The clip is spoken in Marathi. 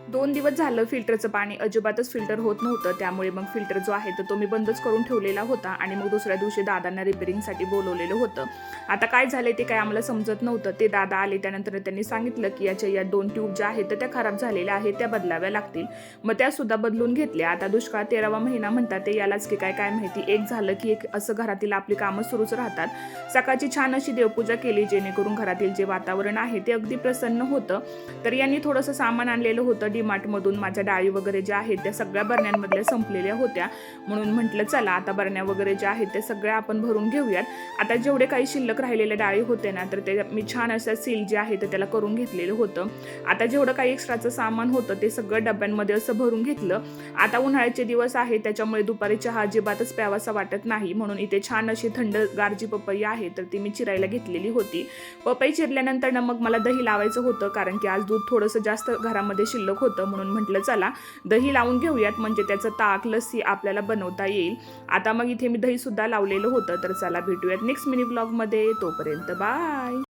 2 दिवस झालं फिल्टरचं पाणी अजिबातच फिल्टर होत नव्हतं. त्यामुळे मग फिल्टर जो आहे तर तो मी बंदच करून ठेवलेला होता आणि मग दुसऱ्या दिवशी दादांना रिपेअरिंगसाठी बोलवलेलं होतं. आता काय झालंय ते काय आम्हाला समजत नव्हतं. ते दादा आले त्यानंतर त्यांनी सांगितलं की या 2 ट्यूब ज्या आहेत तर त्या खराब झालेल्या आहेत, त्या बदलाव्या लागतील. मग त्या सुद्धा बदलून घेतल्या. आता दुष्काळ 13वा महिना म्हणतात ते यालाच की काय काय माहिती. एक झालं की एक असं घरातील आपली कामं सुरूच राहतात. सकाळची छान अशी देवपूजा केली जेणेकरून घरातील जे वातावरण आहे ते अगदी प्रसन्न होतं. तर यांनी थोडंसं सामान आणलेलं होतं डीमार्टमधून. माझ्या डाळी वगैरे ज्या आहेत त्या सगळ्या बरण्यांमधल्या संपलेल्या होत्या. म्हणून म्हटलं चला आता बरण्या वगैरे ज्या आहेत त्या सगळ्या आपण भरून घेऊयात. आता जेवढे काही शिल्लक राहिलेल्या डाळी होते ना तर ते मी छान असं सील जे आहे तर त्याला करून घेतलेलं होतं. आता जेवढं काही एक्स्ट्राचं सामान होतं ते सगळं डब्यांमध्ये असं भरून घेतलं. आता उन्हाळ्याचे दिवस आहे त्याच्यामुळे दुपारी चहा अजिबातच प्यावासा वाटत नाही. म्हणून इथे छान अशी थंड गारजी पपई आहे तर ती मी चिरायला घेतलेली होती. पपई चिरल्यानंतर ना मग मला दही लावायचं होतं, कारण की आज दूध थोडंसं जास्त घरामध्ये शिल्लक होतं. म्हणून म्हटलं चला दही लावून घेऊयात, म्हणजे त्याचं ताक लस्सी आपल्याला बनवता येईल. आता मग इथे मी दही सुद्धा लावलेलं होतं. तर चला भेटूयात नेक्स्ट मिनी ब्लॉगमध्ये. तोपर्यंत बाय.